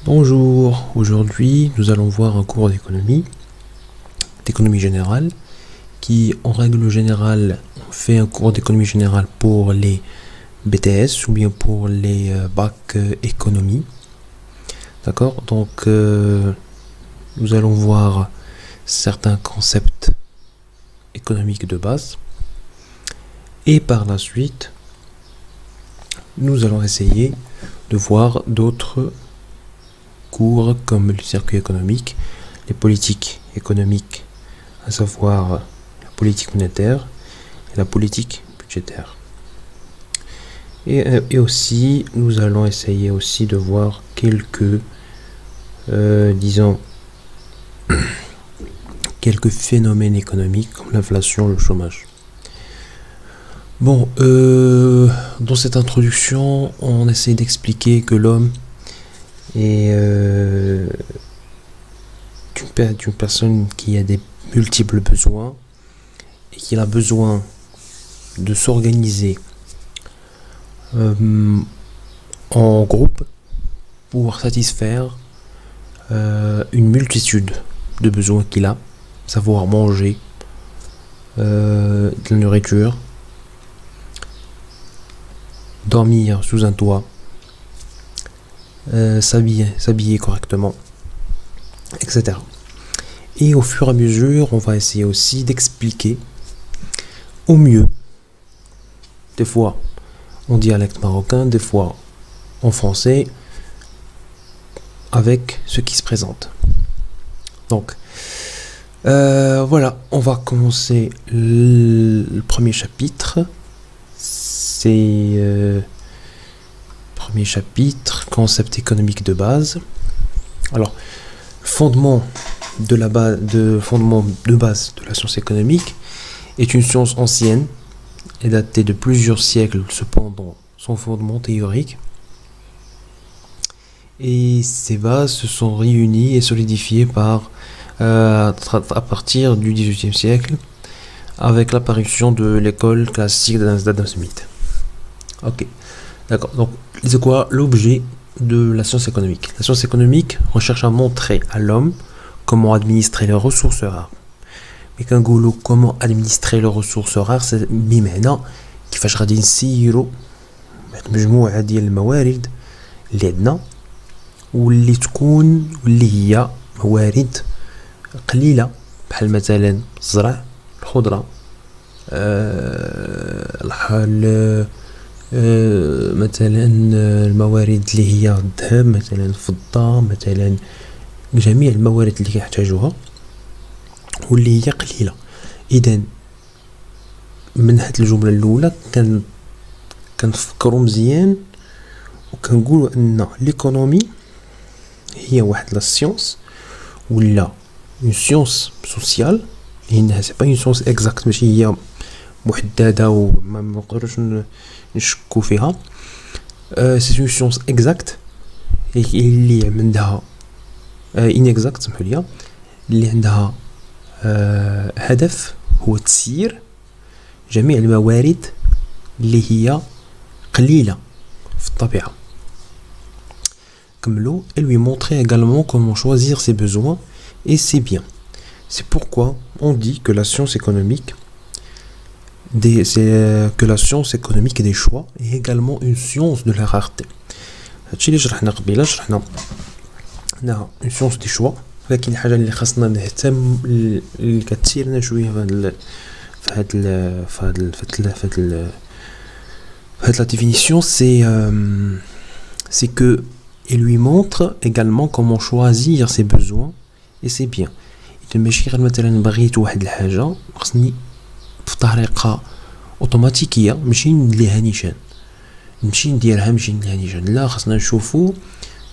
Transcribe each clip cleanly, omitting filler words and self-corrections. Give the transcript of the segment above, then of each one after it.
Bonjour, aujourd'hui nous allons voir un cours d'économie générale, qui en règle générale on fait un cours d'économie générale pour les BTS ou bien pour les bacs économie. D'accord, donc nous allons voir certains concepts économiques de base et par la suite nous allons essayer de voir d'autres cours comme le circuit économique, les politiques économiques, à savoir la politique monétaire et la politique budgétaire. Et aussi, nous allons essayer aussi de voir quelques, quelques phénomènes économiques comme l'inflation, le chômage. Bon, dans cette introduction, on essaie d'expliquer que l'homme est une personne qui a des multiples besoins et qui a besoin de s'organiser en groupe pour satisfaire une multitude de besoins qu'il a, savoir manger, de la nourriture, dormir sous un toit, s'habiller correctement, etc. Et au fur et à mesure, on va essayer aussi d'expliquer au mieux, des fois en dialecte marocain, des fois en français, avec ce qui se présente. Donc, voilà, on va commencer le premier chapitre. C'est premier chapitre, concept économique de base. Alors, fondement de base de la science économique est une science ancienne et datée de plusieurs siècles, cependant son fondement théorique. Et ces bases se sont réunies et solidifiées à partir du XVIIIe siècle avec l'apparition de l'école classique d'Adam Smith. Ok, d'accord. Donc, c'est quoi l'objet de la science économique? La science économique recherche à montrer à l'homme comment administrer les ressources rares. Mais quand on dit comment administrer les ressources rares, c'est بمعنى كيفاش غادي نسيروا مجموعة ديال الموارد اللي عندنا واللي تكون واللي هي موارد قليلة، بحال مثلا الزرع، الخضرة، مثلا الموارد اللي هي الذهب، مثلا الفضة، مثلا جميع الموارد اللي كيحتاجوها واللي هي قليلة. إذن من هاد الجملة الأولى كنفكروا مزيان وكنقولوا أن ليكونومي هي واحد لا سيونس ولا اون سيونس سوسيال، لأنها سي با اون سيونس اكزاكت، ماشي هي محددة وما نقدروش نشكو فيها. سي اون سيونس اكزاكت اللي عندها انكزاكت، سمحوا لي، اللي عندها هدف هو تسيير جميع الموارد اللي هي قليلة في الطبيعة. كملوا. Elle lui montrait également comment choisir ses besoins et ses biens. C'est pourquoi on dit que la science économique des choix est également une science de la rareté. هادشي اللي شرحنا قبيله، شرحنا انها une science des choix، لكن الحاجه اللي خاصنا نهتم اللي كتثيرنا شويه في هاد la définition, c'est que il lui montre également comment choisir ses besoins et ses biens. ماشي غير مثلا بغيت واحد الحاجه خصني بطريقه اوتوماتيكيه ماشي نديرها نيشان، لا، خصنا نشوفوا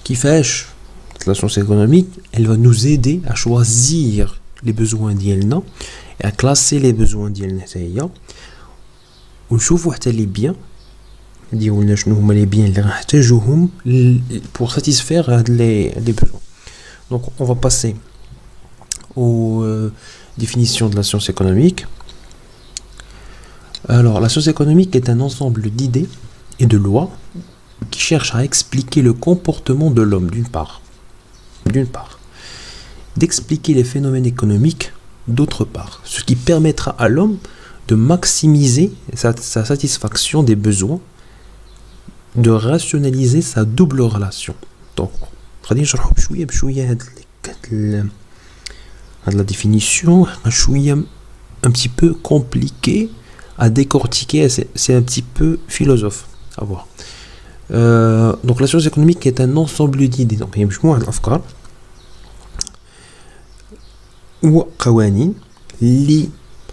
كيفاش la science économique, elle va nous aider à choisir les besoins ديالنا et à classer les besoins ديالنا حتى ونشوفوا حتى les biens ديالنا شنو هما les biens اللي غنحتاجوهم pour satisfaire les besoins. Donc on va passer aux définitions de la science économique. Alors, la science économique est un ensemble d'idées et de lois qui cherchent à expliquer le comportement de l'homme d'une part, d'une part, d'expliquer les phénomènes économiques, d'autre part, ce qui permettra à l'homme de maximiser sa satisfaction des besoins, de rationaliser sa double relation. Donc, غادي نشرحوا بشويه هاد la définition un petit peu compliqué à décortiquer, c'est un petit peu philosophe à voir. Donc la science économique est un ensemble d'idées, donc il y a مجموعة الأفكار وقوانين اللي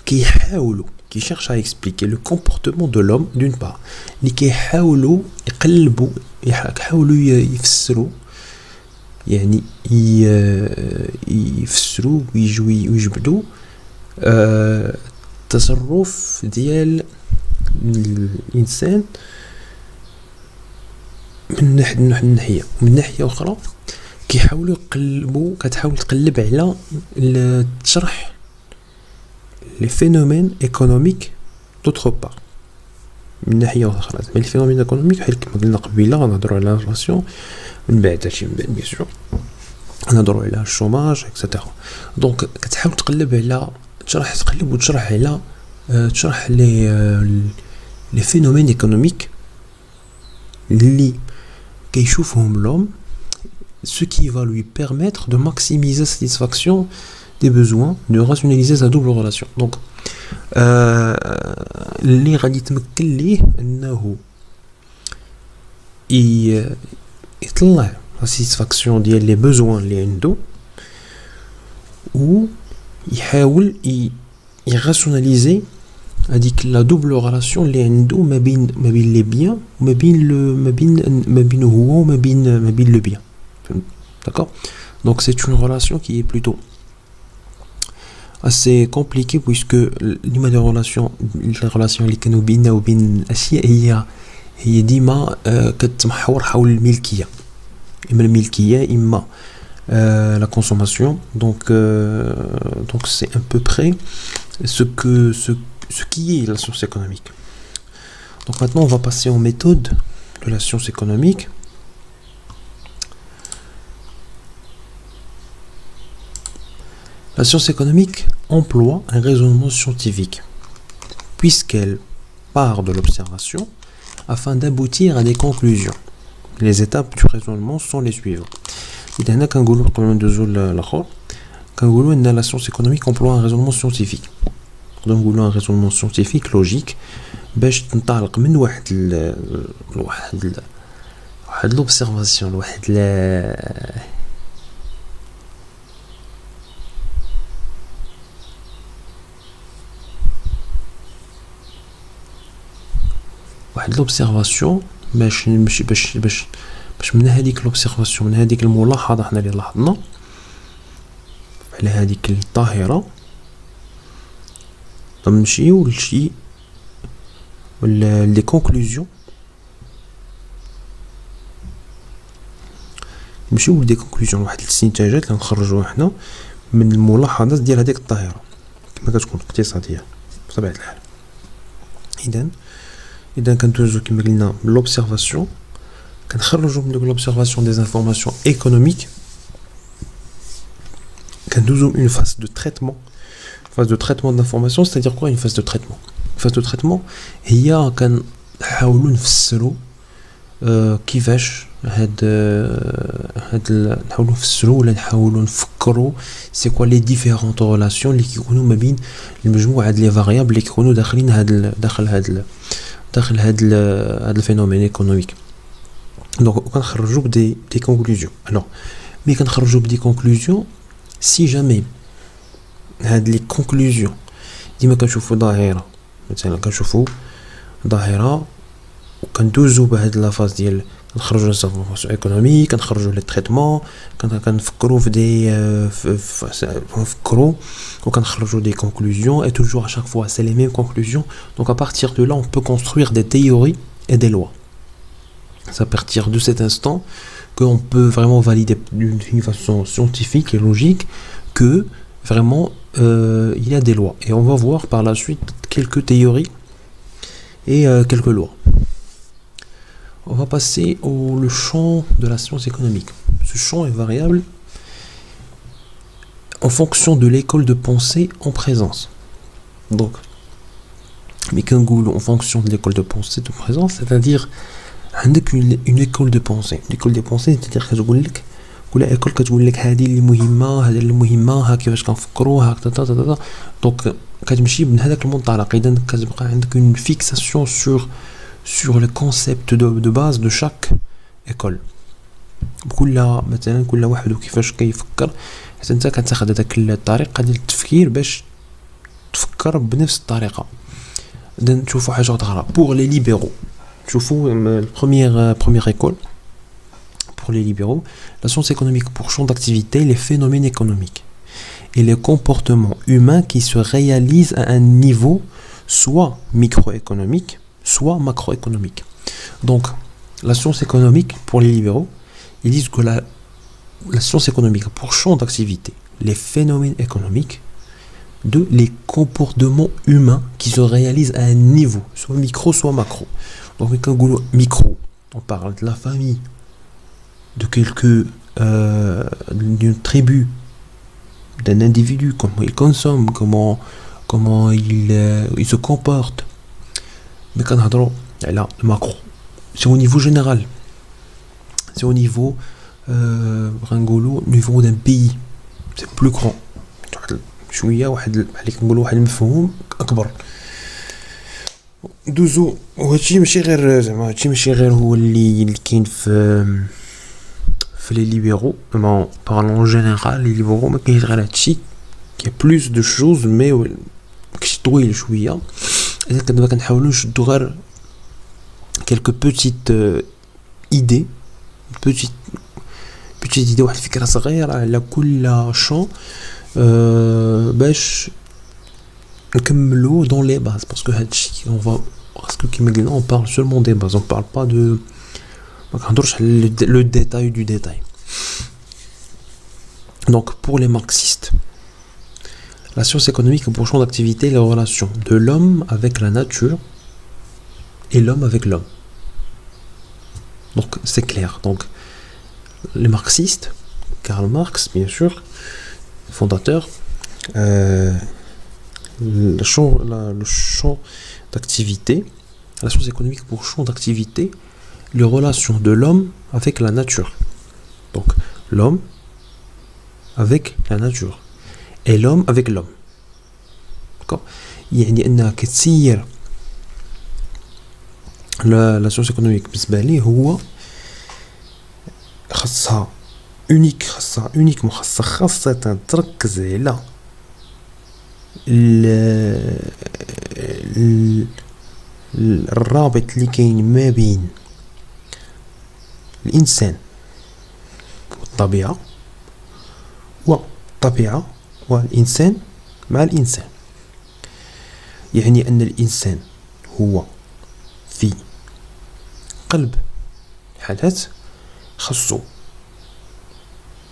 كيحاولوا qui cherchent à expliquer le comportement de l'homme d'une part, اللي كيحاولوا يحاولوا يفسروا يعني يفسروا ويجبدوا التصرف ديال الانسان من ناحيه اخرى كتحاول تقلب على تشرح les phénomènes économiques d'autre part من ناحيه اخرى. mais les phénomènes économiques بحال كما قلنا قبيله غنهضروا على الانفلاسيون من بعد هادشي من بعد بيان سور غنهضروا على الشوماج اكسيتيرا. دونك كتحاول تقلب على تشرح les phénomènes économiques اللي كيشوفهم l'homme, ce qui va lui permettre de maximiser la satisfaction des besoins, de rationaliser sa double relation. Donc اللي غادي يتمكن ليه انه يطلع la satisfaction ديال les besoins اللي عنده و يحاول يراشوناليزي هذيك لا دوبل ريلاسيون اللي عنده ما بين لي بيان وما بين هو وما بين لو بيان. D'accord? Donc c'est une relation qui est plutôt assez compliquée puisque l'image de relation اللي كانوا بيننا وبين الاشياء هي ديما كتمحور حول الملكيه، اما الملكيه اما la consommation. Donc c'est à peu près ce qui est la science économique. Donc maintenant on va passer aux méthodes de la science économique. La science économique emploie un raisonnement scientifique puisqu'elle part de l'observation afin d'aboutir à des conclusions. Les étapes du raisonnement sont les suivantes. إذا هنا كنقولوا قبل ما ندوزو للآخر كنقولوا أن la science économique emploie un raisonnement scientifique. نقدروا نقولوا un raisonnement scientifique logique باش تنطلق من واحد l'observation واحد l'observation باش من هذيك l'observation من هذيك الملاحظة حنا اللي لاحظنا على هذيك الظاهرة نمشيو لشي لي كونكلوزيون واحد الاستنتاجات اللي نخرجوها حنا من الملاحظات ديال هذيك الظاهرة كما كتكون اقتصادية بطبيعة الحال. إذا كندوزو كما قلنا l'observation كنخرجوا من l'observation des informations économiques كندوزو une phase de traitement d'informations. C'est-à-dire quoi une phase de traitement? Une phase de traitement هي كنحاولوا نفسروا كيفاش نحاولوا نفسروا ولا نحاولوا نفكروا c'est quoi les différentes relations اللي كيكونوا ما بين المجموعة ديال لي فاريابل اللي كيكونوا داخل هاد الفينومين économique. Donc كنخرجوا بدي conclusions. Alors mais كنخرجوا بدي conclusions si jamais هاد لي conclusions ديما كنشوفوا ظاهرة مثلا ظاهرة وكندوزو بهاد لا فاز ديال كنخرجوا للانفورماسيون ايكونوميك كنخرجوا لي تريتمون كنفكروا في دي نفكروا وكنخرجوا des conclusions et toujours à chaque fois c'est les mêmes conclusions. Donc à partir de là on peut construire des théories et des lois. C'est à partir de cet instant qu'on peut vraiment valider d'une façon scientifique et logique que vraiment il y a des lois. Et on va voir par la suite quelques théories et quelques lois. On va passer au le champ de la science économique. Ce champ est variable en fonction de l'école de pensée en présence. Donc, mais qu'un en fonction de l'école de pensée de présence, c'est-à-dire une école de pensée. L'école de pensée, c'est-à-dire que كل école كتقول لك هذه اللي مهمه هذا اللي مهمه ها كيفاش كنفكروا هكذا دونك كتمشي من هذاك المنطلق. اذا كتبقى عندك une fixation sur le concept de base de chaque école. مثلا كل واحد وكيفاش كيفكر حتى انت كتاخذ هذاك الطريقه ديال التفكير باش تفكر بنفس الطريقه. اذا نشوفوا حاجه اخرى pour les libéraux. نشوفوا première école. Pour les libéraux, la science économique pour champ d'activité les phénomènes économiques et les comportements humains qui se réalisent à un niveau soit microéconomique, soit macroéconomique. Donc, la science économique pour les libéraux, ils disent que la science économique pour champ d'activité les phénomènes économiques de les comportements humains qui se réalisent à un niveau, soit micro, soit macro. Donc, micro, on parle de la famille, de d'une tribu, d'un individu, comment il consomme, comment il se comporte. Mais quand on a le macro, c'est au niveau général, c'est au niveau niveau d'un pays, c'est plus grand. شويه واحد اللي كنقولوا واحد المفهوم اكبر. دوزو وهادشي ماشي غير زعما هادشي ماشي غير هو اللي كاين في les libéraux, en parlant en général, les libéraux, il y a plus de choses, mais quelques petites idées, petite idée, واحد الفكرة صغيرة على كل champ باش نكملو dans les bases, parce que on parle seulement des bases, on parle pas de le détail du détail. Donc pour les marxistes, la science économique pour champ d'activité les relations de l'homme avec la nature et l'homme avec l'homme. Donc c'est clair. Donc les marxistes, Karl Marx bien sûr, fondateur, le champ d'activité, la science économique pour champ d'activité les relations de l'homme avec la nature. Donc l'homme avec la nature et l'homme avec l'homme. D'accord. يعني أنها كتسير la science économique بالنسبة لي هو خاصها خاصة تركز على الرابط اللي كاين ما بين الإنسان والطبيعة والطبيعة والإنسان مع الإنسان. يعني أن الإنسان هو في قلب الحدث خصو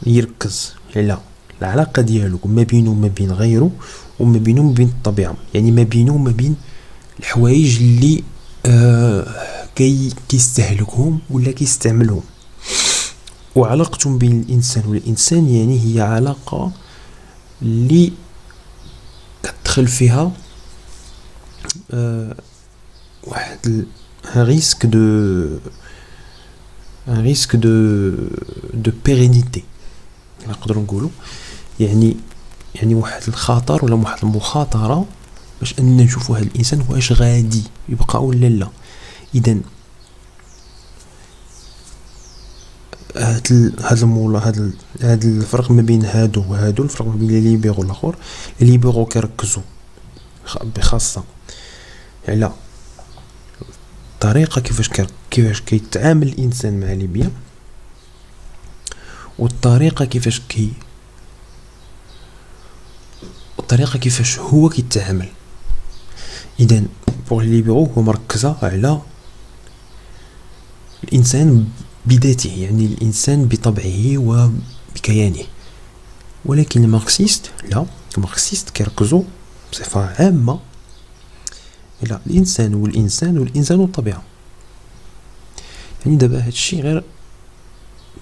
يركز على العلاقة ديالو ما بينه وما بين غيره وما بينه وما بين الطبيعة، يعني ما بينه وما بين الحوايج اللي كيستهلكهم ولا كيستعملهم. وعلاقتهم بين الإنسان والإنسان يعني هي علاقة اللي كتدخل فيها واحد un risque de pérennité نقدروا نقولوا، يعني واحد الخطر ولا واحد المخاطرة باش ان نشوفوا هذا الانسان واش غادي يبقى ولا لا. اذا هذا الفرق ما بين هادو وهادو، الفرق ما بين لي ليبرو والاخر. لي ليبرو كيركزوا بخاصه على الطريقه كيفاش كيتعامل الانسان مع ليبيا، والطريقه كيفاش هو كيتعامل. اذا بوغ لي ليبرو هو مركزه على الانسان بذاته، يعني الانسان بطبعه وبكيانه. ولكن الماركسيست لا، الماركسيست كيركزوا بصفه عامه على الانسان والطبيعه. يعني دابا هادشي غير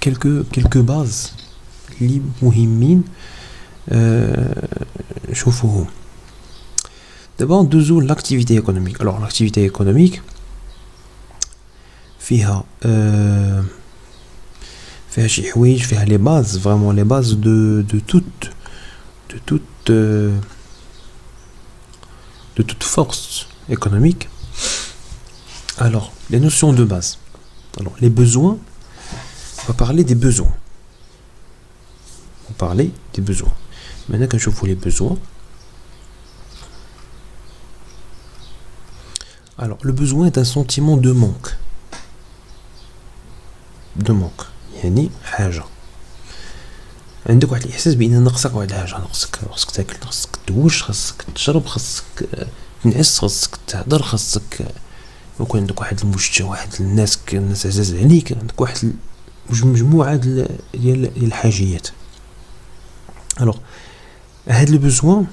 كلكو باز اللي مهمين شوفوا d'abord ندوزو l'activité économique. Alors l'activité économique فيها فيها شي حوايج فيها les bases vraiment les bases de toute force économique. Alors les notions de base. Alors les besoins, on va parler des besoins. On va parler des besoins. Maintenant que je vois les besoins. Alors le besoin est un sentiment de manque. De manque. يعني حاجة. عندك واحد الإحساس بأن ناقصك واحد الحاجة، خاصك تاكل، خاصك تدوش، خاصك تشرب، خاصك تنعس، خاصك تهضر، خاصك يكون عندك واحد المجتمع، واحد الناس عزاز عليك، عندك واحد مجموعة ديال الحاجيات. Alors هاد le besoin,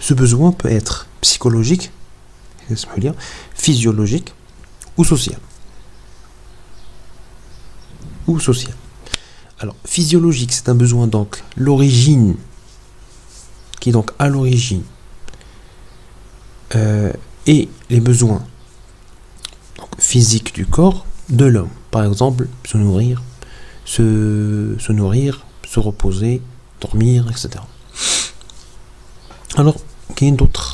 ce besoin peut être psychologique, physiologique ou social. Ou social. Alors, physiologique, c'est un besoin, donc, l'origine, qui est donc à l'origine, et les besoins donc, physiques du corps de l'homme. Par exemple, se nourrir, se reposer, dormir, etc. Alors, il y a d'autres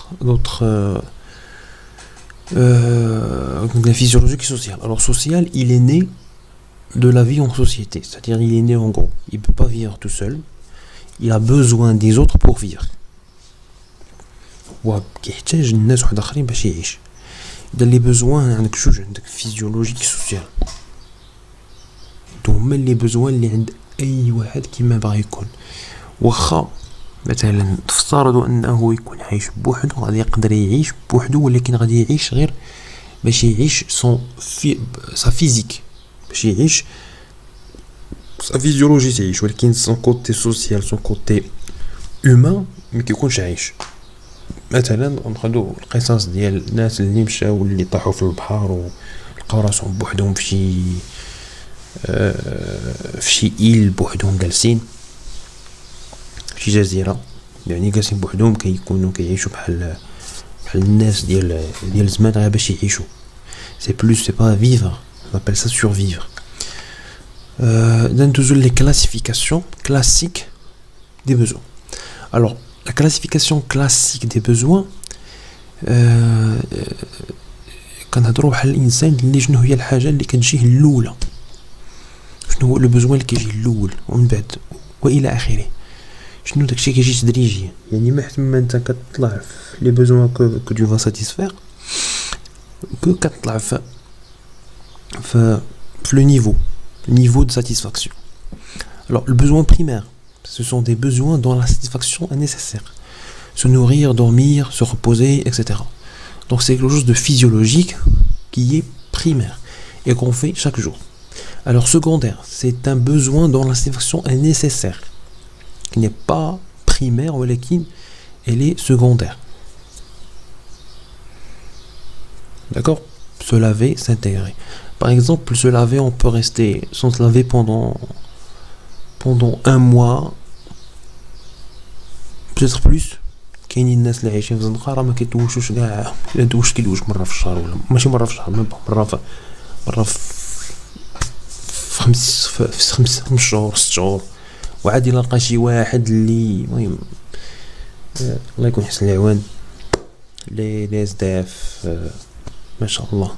la physiologique et sociale. Alors, social, il est né de la vie en société, c'est-à-dire il est né en groupe, il ne peut pas vivre tout seul, il a besoin des autres pour vivre. وكيحتاج الناس واحد اخرين باش يعيش. اذا لي بوزوان عندك جوج، عندك فيزيولوجيك سوسيال، هما لي بوزوان اللي عند اي واحد كيما باغي يكون. واخا مثلا تفترضوا انه يكون عايش بوحدو، غادي يقدر يعيش بوحدو، ولكن غادي يعيش غير باش يعيش سا فيزيك، باش يعيش سا فيزيولوجي تعيش، ولكن سون كوتي سوسيال سون كوتي هومان ما كيكونش عايش. مثلا ناخذوا القصص ديال الناس اللي مشاو واللي طاحوا في البحر ولقاو راسهم بوحدهم في شي ايل بوحدهم جالسين في شي جزيره، يعني جالسين بوحدهم كيكونوا كيعيشوا بحال الناس ديال زمان غير باش يعيشوا. سي بلوس سي با فيفر، on appelle ça survivre. Dans toujours les classifications classiques des besoins. Alors, la classification classique des besoins, كنهضروا بحال الانسان اللي شنو هي الحاجه اللي كتجيه الاولى، شنو هو لو بوزوان اللي كيجي الاول ومن بعد والى اخره، شنو داكشي كيجي تدريجيا. يعني ما حتى ما انت كتطلع في لي بوزوان كو tu vas satisfaire que كتطلع في le niveau de satisfaction. Alors le besoin primaire, ce sont des besoins dont la satisfaction est nécessaire. Se nourrir, dormir, se reposer, etc. Donc c'est quelque chose de physiologique qui est primaire et qu'on fait chaque jour. Alors secondaire, c'est un besoin dont la satisfaction est nécessaire, qui n'est pas primaire, mais elle est secondaire. D'accord ? Se laver, s'intégrer. Par exemple, se laver, on peut rester sans se laver pendant un mois, peut-être plus. كاينين الناس اللي عايشين في الزنقه راه ما كيدوشوش كاع، الا دوش كيدوش مره في الشهر، ولا ماشي مره في الشهر، مره في خمس شهور 6 شهور. وعاد الا لقى شي واحد اللي المهم الله يكون حسن العوان لي SDF ما شاء الله.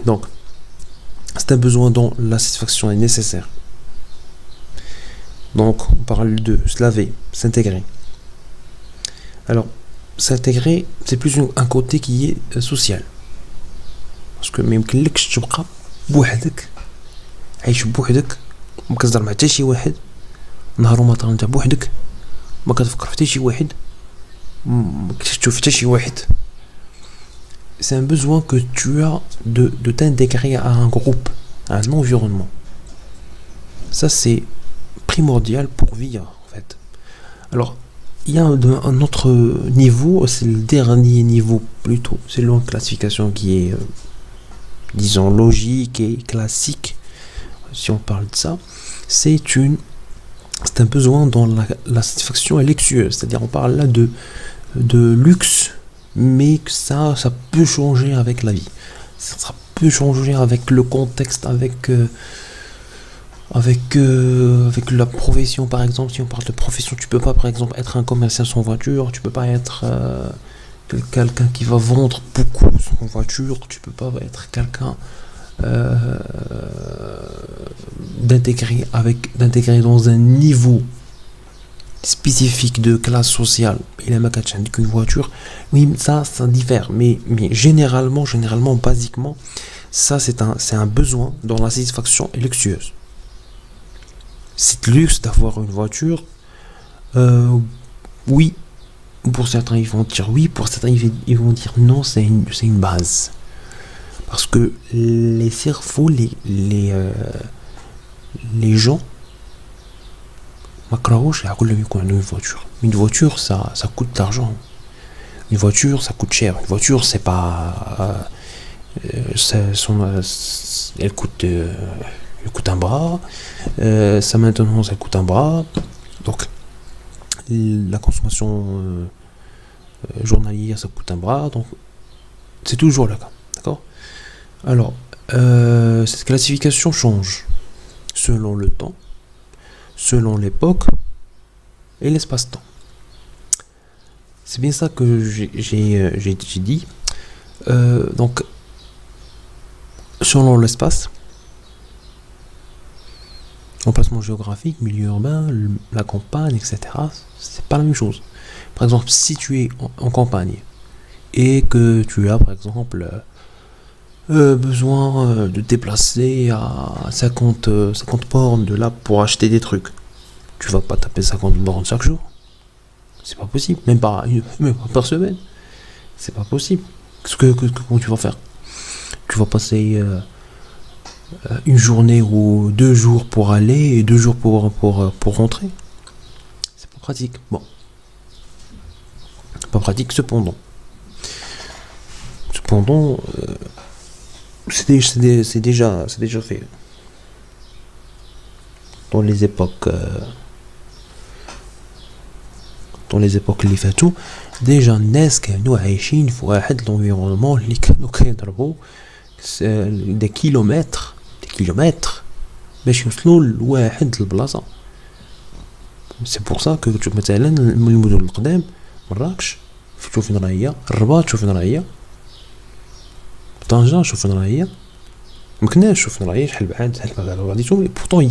Donc c'est un besoin dont la satisfaction est nécessaire. Donc on parle de se laver, s'intégrer. Alors s'intégrer, c'est plus un côté qui est social, parce que ما يمكنلكش تبقى بوحدك عايش بوحدك ما كتهضر مع حتى شي واحد نهار وما طال، انت بوحدك ما كتفكر في حتى شي واحد، ما كتشوف حتى شي واحد. C'est un besoin que tu as de t'intégrer à un groupe, à un environnement. Ça c'est primordial pour vivre en fait. Alors il y a un autre niveau, c'est le dernier niveau plutôt, c'est une classification qui est disons logique et classique, si on parle de ça. C'est une c'est un besoin dont la satisfaction est luxueuse. C'est-à-dire, on parle là de luxe, mais que ça peut changer avec la vie. Ça peut changer avec le contexte, avec la profession. Par exemple, si on parle de profession, tu peux pas, par exemple, être un commerçant sans voiture, tu peux pas être quelqu'un qui va vendre beaucoup son voiture, tu peux pas être quelqu'un d'intégrer dans un niveau spécifique de classe sociale. Il a qu'une voiture, oui, ça diffère, mais généralement, basiquement, ça c'est un besoin dont la satisfaction est luxueuse. C'est luxe d'avoir une voiture, oui. Pour certains, ils vont dire oui, pour certains, ils vont dire non, c'est une base. Parce que les cerveaux, les gens, une voiture. Une voiture, ça coûte de l'argent. Une voiture, ça coûte cher. Une voiture, c'est pas. Elle coûte un bras. Sa maintenance, elle coûte un bras. Donc, la consommation journalière, ça coûte un bras. Donc, c'est toujours le cas. D'accord ? Alors, cette classification change selon le temps, selon l'époque et l'espace-temps. C'est bien ça que j'ai dit. Donc, selon l'espace, emplacement géographique, milieu urbain, la campagne, etc., c'est pas la même chose. Par exemple, si tu es en campagne et que tu as, par exemple, besoin de te déplacer à 50 bornes de là pour acheter des trucs, tu vas pas taper 50 bornes chaque jour. C'est pas possible, même pas par semaine. C'est pas possible. Comment tu vas faire? Tu vas passer une journée ou 2 jours pour aller et 2 jours pour rentrer. C'est pas pratique. Bon. Pas pratique cependant. C'est déjà fait. Dans les époques اللي فاتوا déjà الناس كانوا عايشين في واحد l'environnement اللي كانوا كيضربوا des kilomètres باش يوصلوا لواحد البلاصه. سي بور سا كو تشوف مثلا المدن القدام مراكش شوف فين راهي، الرباط شوف فين راهي، طنجة شوف فين راهي، مكناش شوف فين راهي، شحال بعاد غاديتهم. بورطون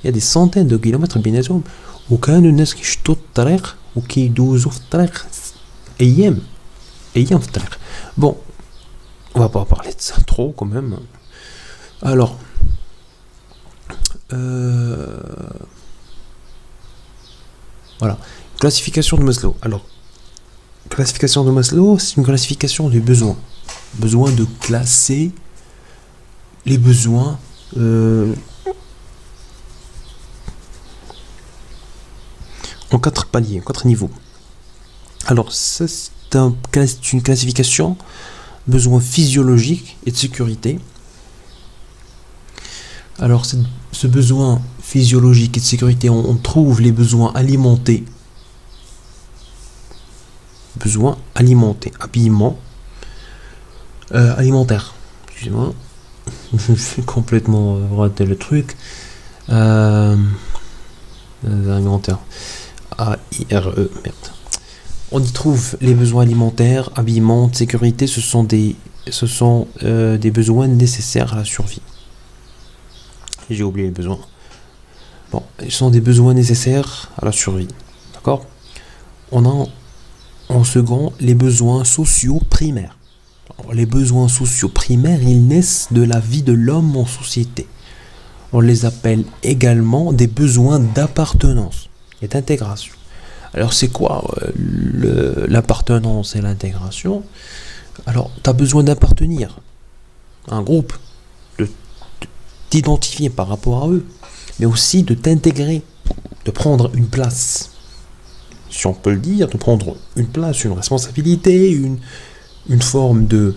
يا دي سونتين دو كيلومتر بيناتهم، وكانوا الناس كيشدوا الطريق وكيدوزوا في الطريق ايام في الطريق. Bon, on va pas parler de ça trop quand même. Alors, voilà, classification de Maslow. Alors, classification de Maslow, c'est une classification des besoins. Besoin de classer les besoins en 4 paliers, 4 niveaux. Alors, ça, c'est une classification besoins physiologiques et de sécurité. Alors, ce besoin physiologique et de sécurité, on trouve les besoins alimentés. Besoins alimentés, habillement, alimentaire. Excusez-moi, je vais complètement rater le truc. Alimentaire. A-I-R-E, merde. On y trouve les besoins alimentaires, habillement, de sécurité. Ce sont des besoins nécessaires à la survie. J'ai oublié les besoins. Bon, ce sont des besoins nécessaires à la survie. D'accord ? On a en second les besoins sociaux primaires. Alors, les besoins sociaux primaires, ils naissent de la vie de l'homme en société. On les appelle également des besoins d'appartenance et d'intégration. Alors c'est quoi l'appartenance et l'intégration? Alors tu as besoin d'appartenir à un groupe, de t'identifier par rapport à eux, mais aussi de t'intégrer, de prendre une place, si on peut le dire, de prendre une place, une responsabilité, une forme de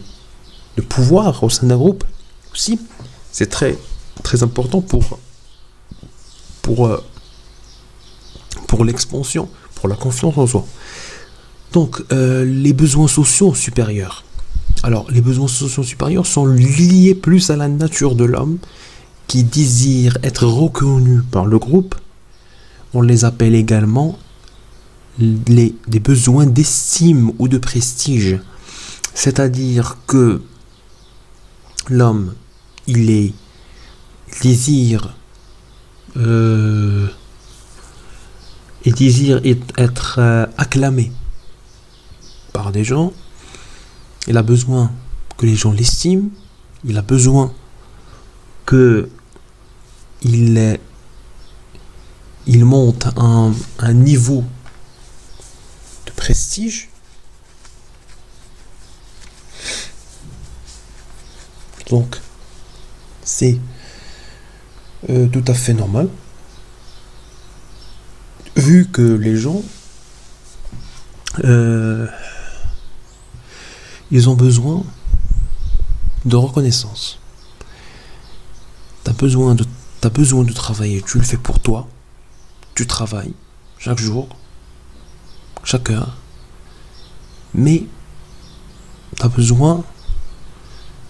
pouvoir au sein d'un groupe. Aussi, c'est très, très important pour pour l'expansion, pour la confiance en soi. Donc, les besoins sociaux supérieurs. Alors, les besoins sociaux supérieurs sont liés plus à la nature de l'homme qui désire être reconnu par le groupe. On les appelle également des besoins d'estime ou de prestige. C'est-à-dire que l'homme, il désire être acclamé par des gens. Il a besoin que les gens l'estiment. Il a besoin que il monte un niveau de prestige. Donc, c'est tout à fait normal, vu que les gens, ils ont besoin de reconnaissance. T'as besoin de travailler, tu le fais pour toi, tu travailles chaque jour, chaque heure, mais t'as besoin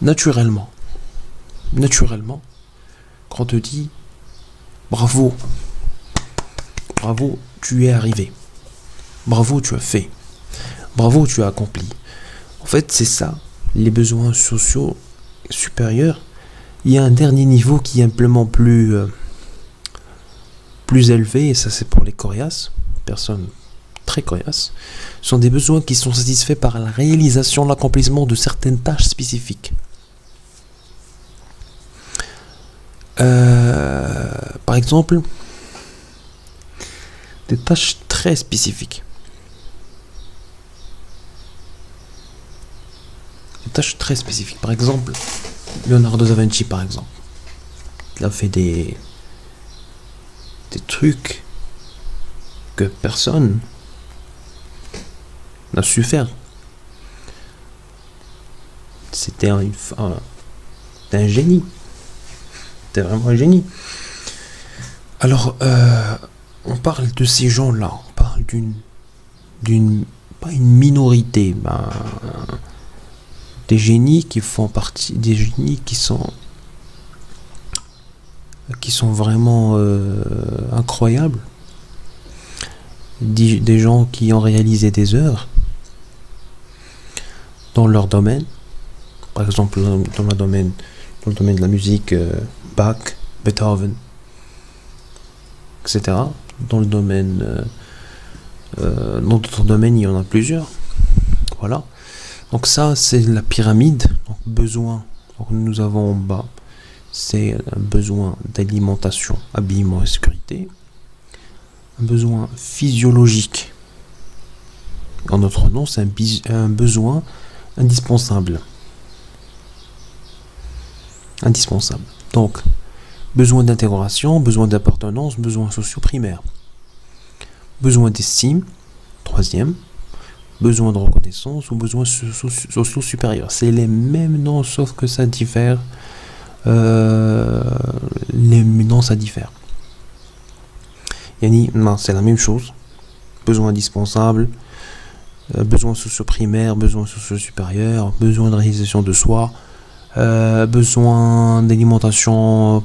naturellement, quand on te dit bravo, tu es arrivé, bravo, tu as fait, bravo, tu as accompli. En fait, c'est ça, les besoins sociaux supérieurs. Il y a un dernier niveau qui est amplement plus élevé, et ça c'est pour les coriaces, personnes très coriaces. Ce sont des besoins qui sont satisfaits par la réalisation, l'accomplissement de certaines tâches spécifiques. Par exemple, des tâches très spécifiques. Des tâches très spécifiques. Par exemple, Leonardo da Vinci, par exemple. Il a fait des trucs que personne n'a su faire. C'était un génie. C'était vraiment un génie. Alors, on parle de ces gens-là. On parle pas une minorité, des génies qui font partie, des génies qui sont vraiment incroyables. Des gens qui ont réalisé des œuvres dans leur domaine. Par exemple, dans le domaine de la musique, Bach, Beethoven, etc. Dans le domaine, dans d'autres domaines, il y en a plusieurs. Voilà. Donc ça, c'est la pyramide. Donc besoin. Donc nous avons en bas, c'est un besoin d'alimentation, habillement et sécurité. Un besoin physiologique. En notre nom, c'est un besoin indispensable. Indispensable. Donc, besoin d'intégration, besoin d'appartenance, besoin sociaux primaires. Besoin d'estime, troisième. Besoin de reconnaissance ou besoin sociaux supérieurs. C'est les mêmes noms, sauf que ça diffère. Les noms, ça diffère. Yani, non, c'est la même chose. Besoin indispensable, besoin sociaux primaires, besoin sociaux supérieurs, besoin de réalisation de soi, besoin d'alimentation,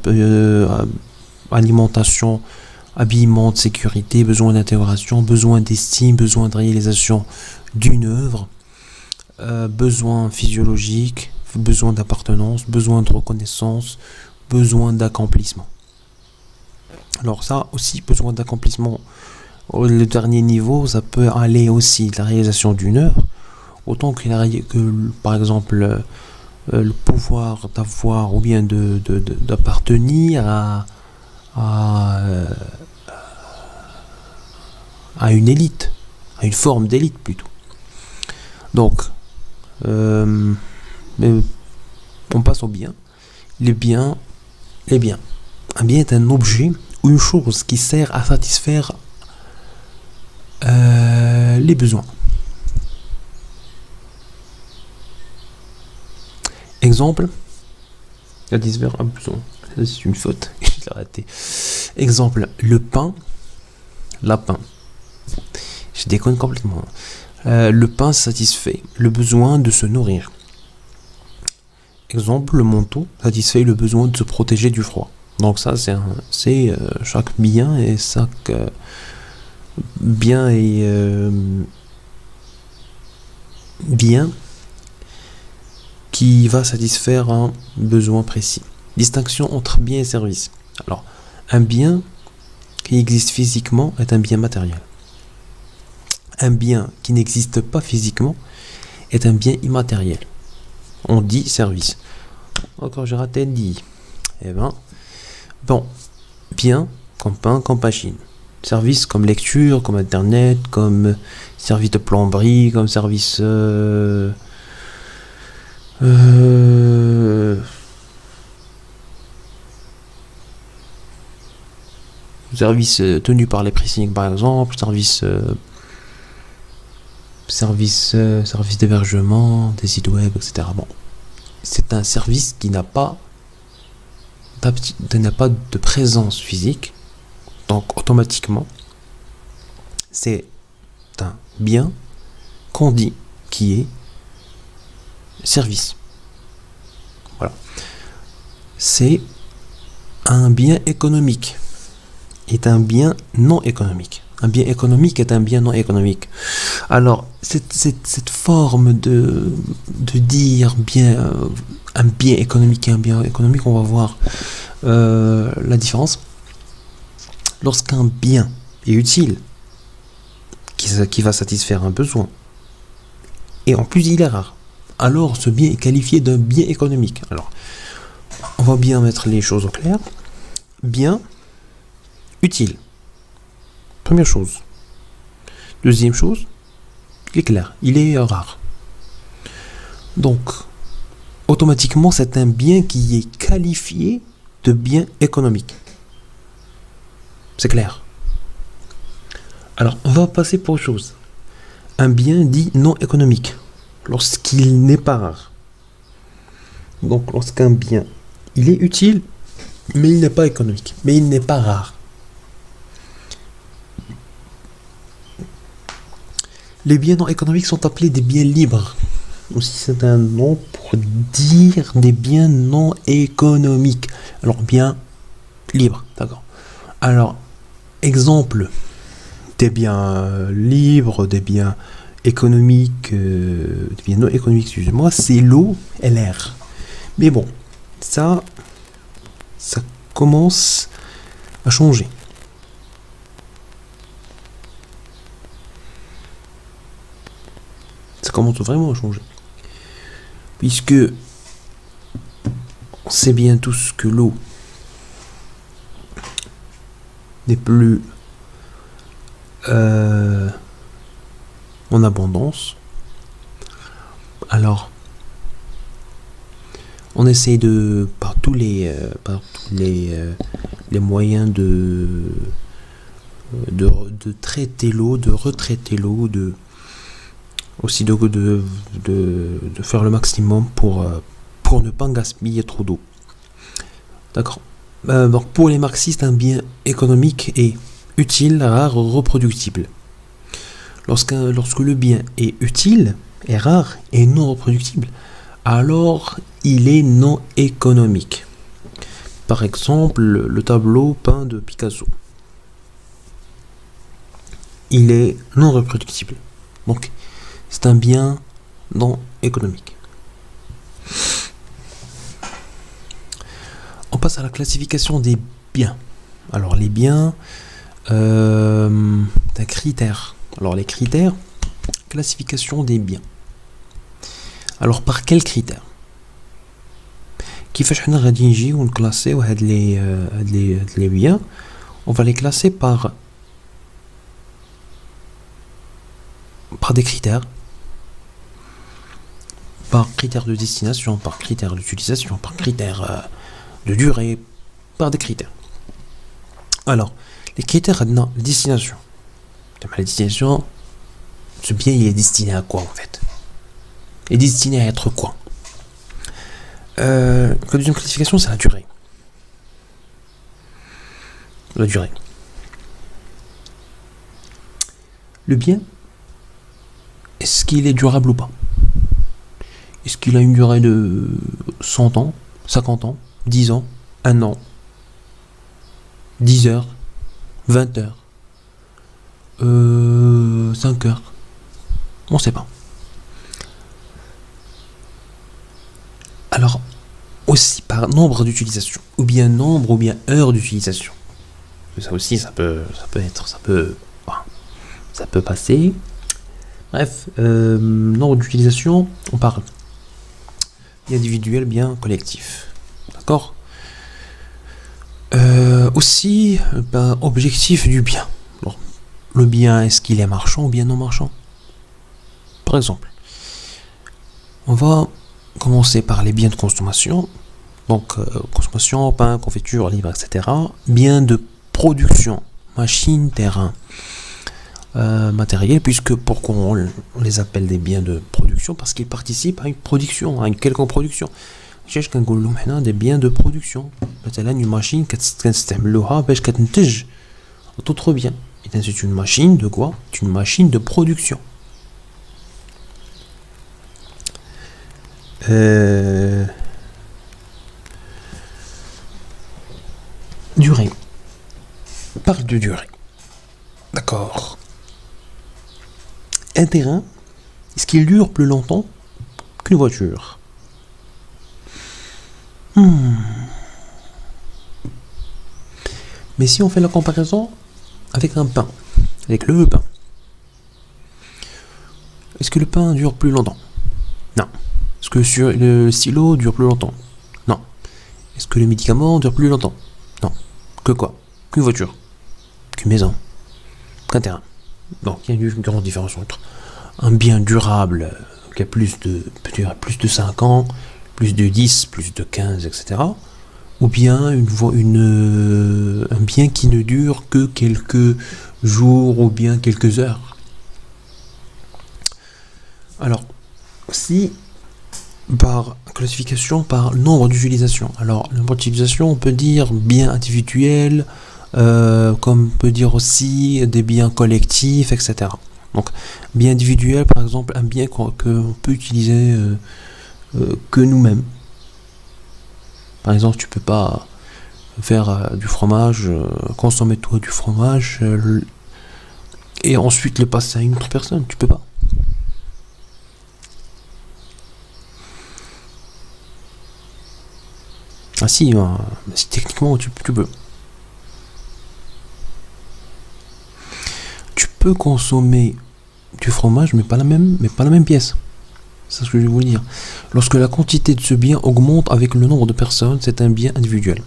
habillement, de sécurité, besoin d'intégration, besoin d'estime, besoin de réalisation d'une œuvre, besoin physiologique, besoin d'appartenance, besoin de reconnaissance, besoin d'accomplissement. Alors ça aussi, besoin d'accomplissement, le dernier niveau, ça peut aller aussi de la réalisation d'une œuvre, autant que par exemple le pouvoir d'avoir ou bien d'appartenir à une élite, à une forme d'élite plutôt. Donc, mais on passe au bien. Les biens. Un bien est un objet ou une chose qui sert à satisfaire les besoins. Exemple, satisfaire un besoin. C'est une faute, je l'ai raté. Exemple, le pain la pain. Je déconne complètement. Le pain satisfait le besoin de se nourrir. Exemple, le manteau satisfait le besoin de se protéger du froid. Donc ça, c'est chaque bien et chaque bien et bien qui va satisfaire un besoin précis. Distinction entre bien et service. Alors, un bien qui existe physiquement est un bien matériel. Un bien qui n'existe pas physiquement est un bien immatériel. On dit service. Encore j'ai raté dit. Eh ben, bon, bien comme pain, comme machine. Service comme lecture, comme internet, comme service de plomberie, comme service service tenu par les pressings par exemple, service d'hébergement, des sites web, etc. Bon, c'est un service qui n'a pas de présence physique, donc automatiquement, c'est un bien qu'on dit qui est service. Voilà. C'est un bien économique, est un bien non économique. Un bien économique est un bien non économique. Alors, cette forme de dire bien, un bien économique et un bien économique, on va voir la différence. Lorsqu'un bien est utile, qui va satisfaire un besoin, et en plus il est rare, alors ce bien est qualifié d'un bien économique. Alors, on va bien mettre les choses au clair. Bien utile. Première chose. Deuxième chose, il est clair, il est rare. Donc, automatiquement, c'est un bien qui est qualifié de bien économique. C'est clair. Alors, on va passer pour autre chose. Un bien dit non économique, lorsqu'il n'est pas rare. Donc, lorsqu'un bien, il est utile, mais il n'est pas économique, mais il n'est pas rare. Les biens non économiques sont appelés des biens libres. Aussi, c'est un nom pour dire des biens non économiques. Alors, biens libres, d'accord. Alors, exemple des biens libres, des biens économiques, des biens non économiques, excusez-moi, c'est l'eau et l'air. Mais bon, ça commence à changer. Ça commence vraiment à changer. Puisque on sait bien tous que l'eau n'est plus en abondance. Alors, on essaie par tous les moyens de traiter l'eau, de retraiter l'eau, aussi de faire le maximum pour ne pas gaspiller trop d'eau. D'accord. Donc pour les marxistes, un bien économique est utile, rare, reproductible. Lorsque le bien est utile, est rare et non reproductible, alors il est non économique. Par exemple, le tableau peint de Picasso. Il est non reproductible. Donc, c'est un bien non économique. On passe à la classification des biens. Alors, les biens, d'un critère. Alors, les critères, classification des biens. Alors, par quels critères? كيفاش حنا غادي نجيو ونكلاسيو هاد لي biens? On va les classer par des critères, par critères de destination, par critères d'utilisation, par critères de durée, par des critères. Alors, les critères de destination. La destination, ce bien il est destiné à quoi en fait? Il est destiné à être quoi? La deuxième classification, c'est la durée. La durée. Le bien, est-ce qu'il est durable ou pas? Est-ce qu'il a une durée de 100 ans, 50 ans, 10 ans, 1 an, 10 heures, 20 heures, 5 heures? On ne sait pas. Alors, aussi par nombre d'utilisations, ou bien nombre, ou bien heures d'utilisation. Ça aussi, ça peut passer. Bref, nombre d'utilisation, on parle bien individuel, bien collectif. D'accord? Aussi, objectif du bien. Bon, le bien, est-ce qu'il est marchand ou bien non marchand? Par exemple, on va commencer par les biens de consommation. Donc, consommation, pain, confiture, livres, etc. Biens de production, machines, terrain, matériel, puisque pourquoi on les appelle des biens de production? Parce qu'ils participent à une production, à une quelconque production. J'ai des biens de production. مثلا une machine كتستعملوها باش كتنتج d'autres biens. C'est une machine de quoi? C'est une machine de production. Durée. On parle de durée. D'accord. Un terrain, est-ce qu'il dure plus longtemps qu'une voiture? Mais si on fait la comparaison avec un pain, avec le pain, est-ce que le pain dure plus longtemps? Non. Est-ce que le stylo dure plus longtemps? Non. Est-ce que le médicament dure plus longtemps? Non. Que quoi? Qu'une voiture? Qu'une maison? Qu'un terrain? Donc il y a une grande différence entre un bien durable qui a plus de 5 ans, plus de 10, plus de 15, etc. Ou bien un bien qui ne dure que quelques jours ou bien quelques heures. Alors, si par classification, par nombre d'utilisations. Alors, le nombre d'utilisations, on peut dire bien individuel, comme on peut dire aussi des biens collectifs, etc. Donc, bien individuel, par exemple, un bien qu'on peut utiliser que nous-mêmes. Par exemple, tu peux pas faire du fromage, consommer toi du fromage et ensuite le passer à une autre personne. Tu peux pas. Ah si, techniquement tu peux. Tu peux consommer du fromage, mais pas la même pièce. C'est ce que je vais vous dire. Lorsque la quantité de ce bien augmente avec le nombre de personnes, c'est un bien individuel.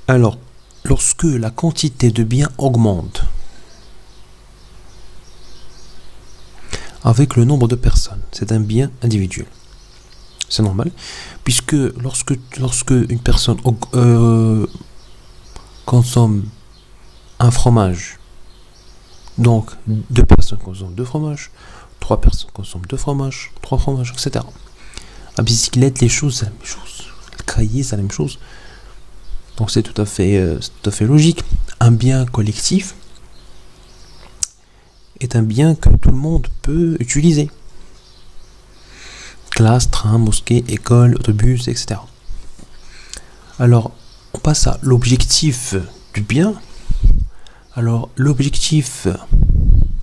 Alors, lorsque la quantité de biens augmente avec le nombre de personnes, c'est un bien individuel. C'est normal, puisque lorsque une personne consomme un fromage, donc 2 personnes consomment 2 fromages, 3 personnes consomment 2 fromages, 3 fromages, etc. La bicyclette, les choses, c'est la même chose. Le cahier, c'est la même chose. Donc c'est tout à fait logique. Un bien collectif est un bien que tout le monde peut utiliser. Classe, train, mosquée, école, autobus, etc. Alors, on passe à l'objectif du bien. Alors, l'objectif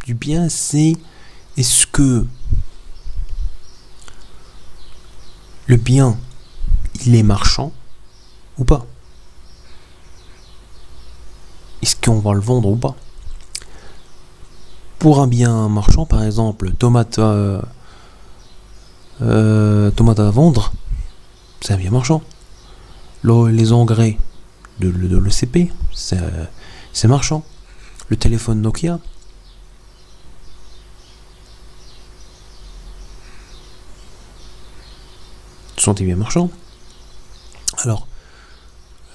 du bien, c'est est-ce que le bien, il est marchand ou pas? Est-ce qu'on va le vendre ou pas? Pour un bien marchand, par exemple, tomate à vendre, c'est un bien marchand. Les engrais de l'ECP, c'est marchand. Le téléphone Nokia, sont des biens marchands. Alors,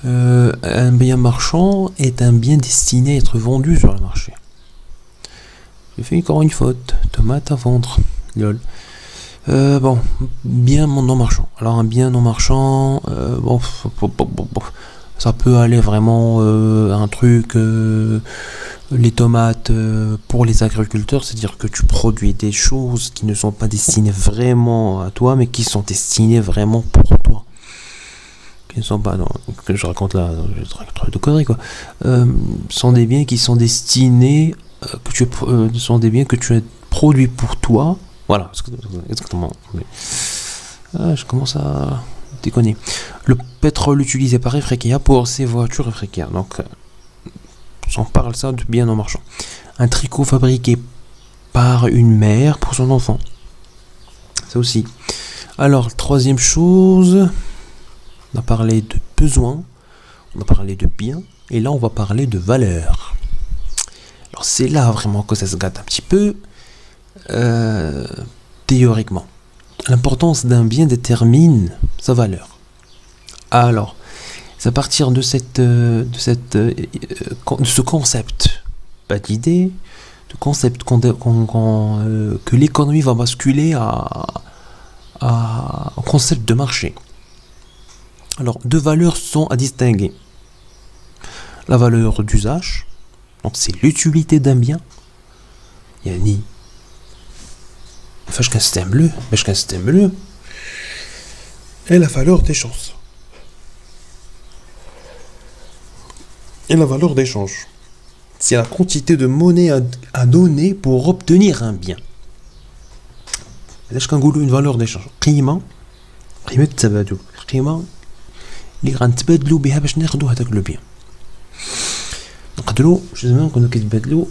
un bien marchand est un bien destiné à être vendu sur le marché. J'ai fait encore une faute. Tomate à vendre. Lol. Bon, bien non marchand. Alors un bien non marchand, Ça peut aller vraiment un truc, les tomates pour les agriculteurs, c'est-à-dire que tu produis des choses qui ne sont pas destinées vraiment à toi, mais qui sont destinées vraiment pour toi. Qui ne sont pas, non, que je raconte là, je raconte de conneries quoi. Sont des biens qui sont destinés, sont des biens que tu as produits pour toi. Voilà, exactement. Je commence à déconner. Le pétrole utilisé par Ifriqiya pour ses voitures Ifriqiya. Donc, j'en parle ça de bien en marchand. Un tricot fabriqué par une mère pour son enfant. Ça aussi. Alors, troisième chose, on a parlé de besoin, on a parlé de bien, et là, on va parler de valeur. Alors, c'est là vraiment que ça se gâte un petit peu, théoriquement. L'importance d'un bien détermine sa valeur. Alors, c'est à partir de ce concept, pas d'idée, de concept que l'économie va basculer à un concept de marché. Alors, deux valeurs sont à distinguer. La valeur d'usage, donc c'est l'utilité d'un bien. Yani, فاش كنستعملوه et la valeur d'échange. Et la valeur d'échange, c'est la quantité de monnaie à donner pour obtenir un bien. علاش كنقولوا une valeur d'échange قيمة التبادل قيمة اللي غنتبادلوا بها باش ناخذوا هذاك لو بيان. نقدروا زعما كنا كنتبادلوا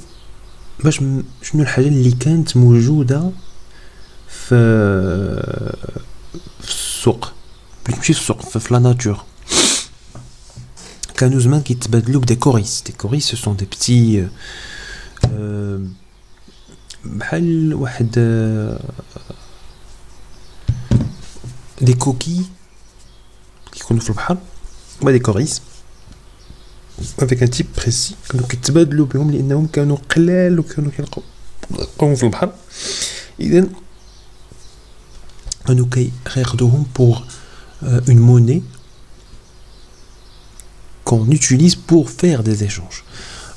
باش شنو الحاجه اللي كانت موجوده في السوق ماشي في السوق في لا ناتور. كانوا زمان كيتبادلوا بدي كوريس. دي كوريس سو سون دي بتي بحال واحد دي كوكي كيكونوا في البحر هما دي كوريس avec un type précis. كانوا كيتبادلوا بهم لانهم كانوا قلال وكانوا كيلقاوهم في البحر. اذا كانوا كياخذوهم pour une monnaie qu'on utilise pour faire des échanges.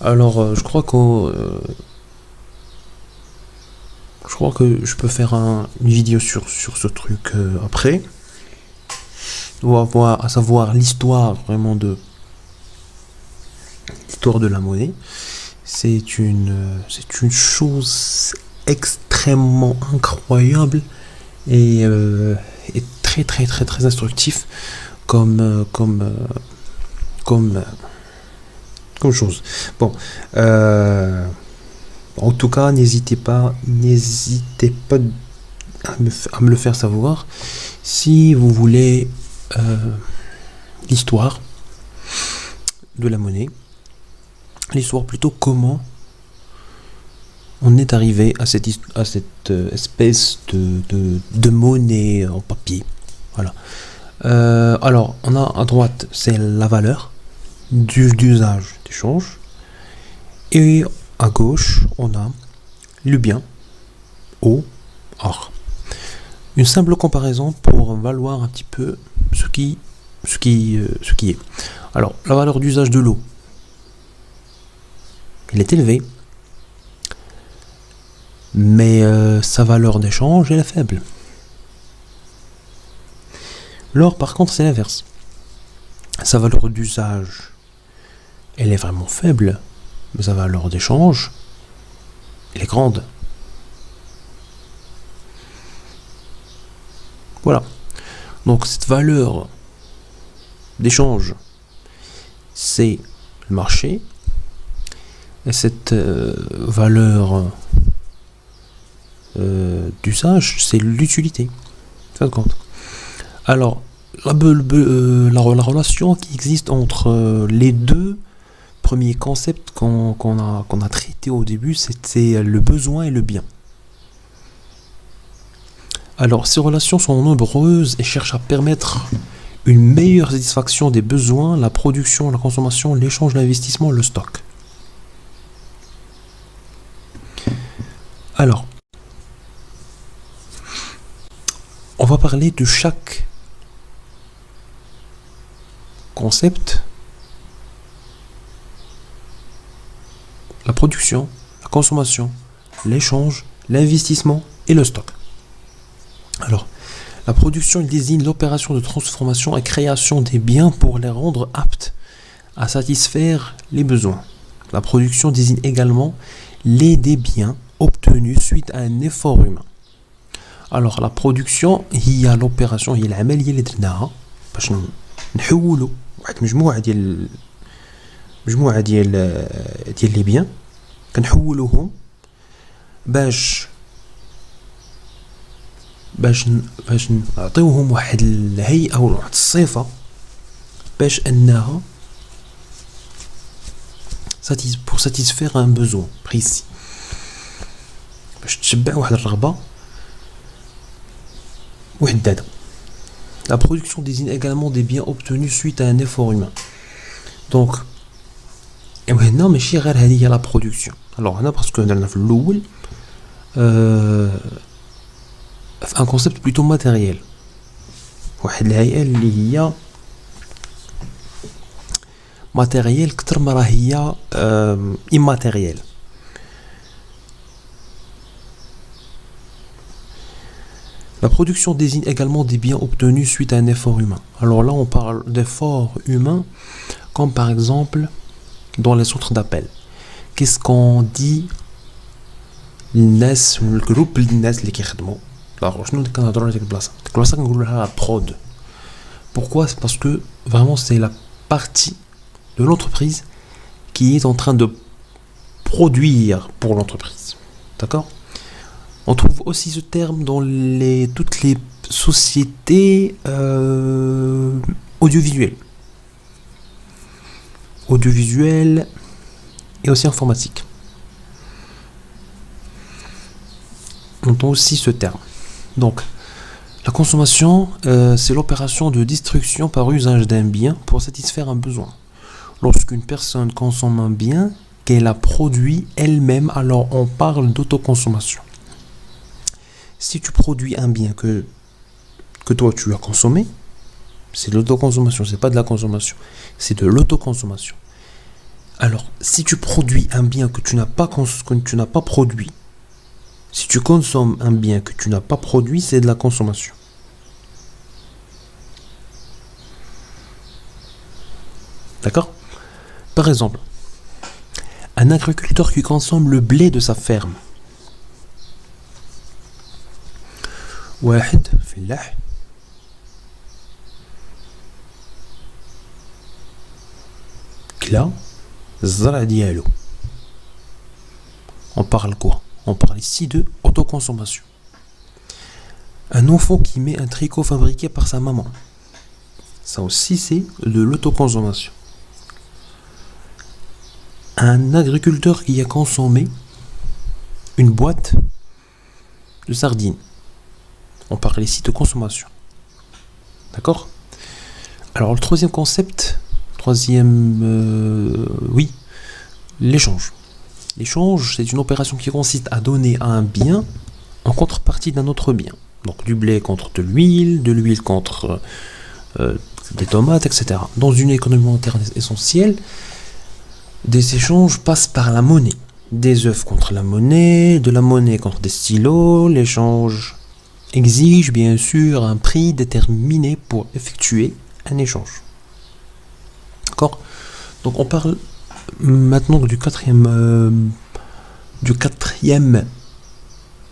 Alors je crois que je peux faire une vidéo sur ce truc après. On va voir, à savoir l'histoire vraiment de l'histoire de la monnaie. C'est une chose extrêmement incroyable et très très très très instructif comme chose. Bon, en tout cas, n'hésitez pas à me le faire savoir si vous voulez l'histoire de la monnaie. L'histoire plutôt comment on est arrivé à cette espèce de monnaie en papier. Voilà. Alors, on a à droite, c'est la valeur d'usage d'échange. Et à gauche, on a le bien au or. Une simple comparaison pour valoir un petit peu ce qui est. Alors, la valeur d'usage de l'eau, elle est élevée, mais sa valeur d'échange, elle est faible. L'or, par contre, c'est l'inverse. Sa valeur d'usage, elle est vraiment faible, mais sa valeur d'échange, elle est grande. Voilà. Donc cette valeur d'échange, c'est le marché. Et cette valeur d'usage, c'est l'utilité. Ça compte. Alors, la relation qui existe entre les deux premiers concepts qu'on a traités au début, c'était le besoin et le bien. Alors, ces relations sont nombreuses et cherchent à permettre une meilleure satisfaction des besoins, la production, la consommation, l'échange, l'investissement, le stock. Alors, on va parler de chaque concept la production, la consommation, l'échange, l'investissement et le stock. Alors, la production il désigne l'opération de transformation et création des biens pour les rendre aptes à satisfaire les besoins. La production désigne également les des biens obtenus suite à un effort humain. Alors la production هي l'opération هي العملية اللي درناها باش نحولوا واحد مجموعة ديال لي بيان كنحولوهم باش نعطيوهم واحد الهيئة او واحد الصفة باش انها pour satisfaire un besoin précis باش تشبع واحد الرغبة وحدادة. La production désigne également des biens obtenus suite à un effort humain. Donc هنا ماشي غير هذه هي لا برودكسيون. alors هنا باسكو درنا في الاول في ان كونسيبت بلوتو ماتيريال واحد الهيئة اللي هي ماتيريال كتر ما راه هي immatériel. La production désigne également des biens obtenus suite à un effort humain. Alors là, on parle d'efforts humains, comme par exemple dans les centres d'appel. Qu'est-ce qu'on dit الناس الجروب الناس اللي كيخدموا لا شنو كنهضروا على ديك البلاصه كنقولوا لها prod. Pourquoi? C'est parce que vraiment c'est la partie de l'entreprise qui est en train de produire pour l'entreprise. D'accord? On trouve aussi ce terme dans toutes les sociétés audiovisuelles. Audiovisuelles et aussi informatiques. On entend aussi ce terme. Donc, la consommation, c'est l'opération de destruction par usage d'un bien pour satisfaire un besoin. Lorsqu'une personne consomme un bien qu'elle a produit elle-même, alors on parle d'autoconsommation. Si tu produis un bien que toi tu as consommé, c'est de l'autoconsommation, c'est pas de la consommation, c'est de l'autoconsommation. Alors, si tu produis un bien que tu n'as pas produit, si tu consommes un bien que tu n'as pas produit, c'est de la consommation. D'accord? Par exemple, un agriculteur qui consomme le blé de sa ferme. واحد فلاح كلا الزرع ديالو. On parle quoi? On parle ici de autoconsommation. Un enfant qui met un tricot fabriqué par sa maman. Ça aussi c'est de l'autoconsommation. Un agriculteur qui a consommé une boîte de sardines. On parle ici de consommation. D'accord? Alors le troisième concept, l'échange. L'échange, c'est une opération qui consiste à donner à un bien en contrepartie d'un autre bien. Donc du blé contre de l'huile contre des tomates, etc. Dans une économie monétaire essentielle, des échanges passent par la monnaie. Des œufs contre la monnaie, de la monnaie contre des stylos. L'échange exige bien sûr un prix déterminé pour effectuer un échange. D'accord? Donc on parle maintenant du quatrième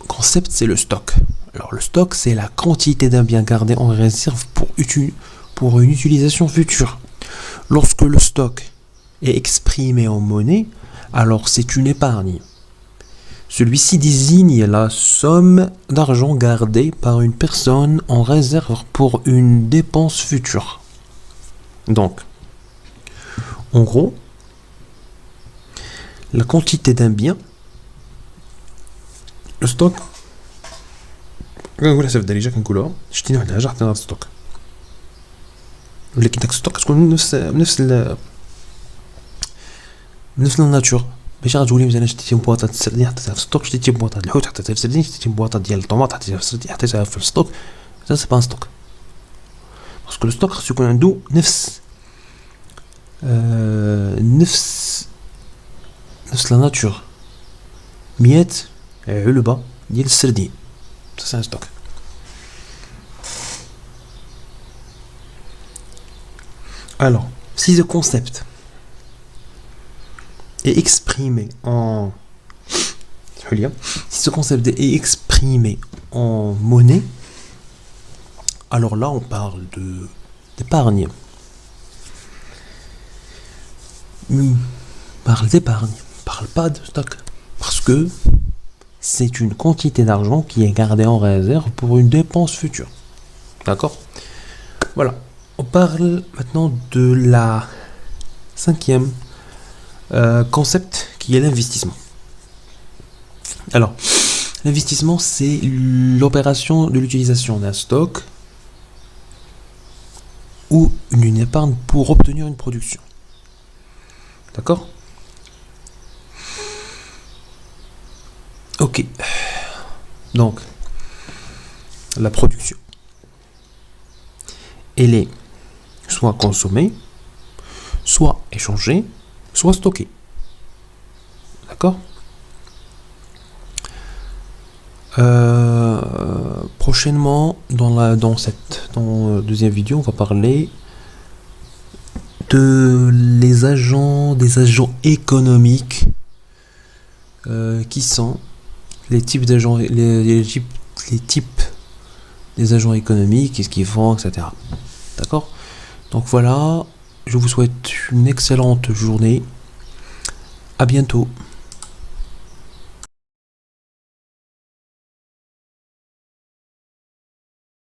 concept, c'est le stock. Alors le stock, c'est la quantité d'un bien gardé en réserve pour une utilisation future. Lorsque le stock est exprimé en monnaie, alors c'est une épargne. Celui-ci désigne la somme d'argent gardée par une personne en réserve pour une dépense future. Donc, en gros, la quantité d'un bien, le stock, كنقولها في الدارجه كنقولوها شتينا واحد الحاجه حطيناها في الستوك ولكن داك الستوك تكون نفس الناتور باش غتولي مثلا شتيتي بواطه السردين حطيتها في الستوك شتيتي بواطه الحوت حطيتها في السردين شتيتي بواطه ديال الطوماط حطيتها في السردين حطيتها في الستوك ça c'est pas un stock parce que le stock خصو يكون عنده نفس c'est la nature. 100 علبة ديال السردين. Ça c'est un stock. Alors, si ce concept est exprimé en monnaie, alors là on parle d'épargne. On parle pas de stock, parce que c'est une quantité d'argent qui est gardée en réserve pour une dépense future. D'accord? Voilà. On parle maintenant de la 5e concept qui est l'investissement. Alors, l'investissement, c'est l'opération de l'utilisation d'un stock ou une épargne pour obtenir une production. D'accord? Ok. Donc, la production. Elle est soit consommée, soit échangée, soit stockée. D'accord? Prochainement, dans la deuxième vidéo, on va parler des agents économiques, qui sont les types d'agents, les types des agents économiques, qu'est-ce qu'ils font, etc. D'accord? Donc voilà, je vous souhaite une excellente journée. À bientôt.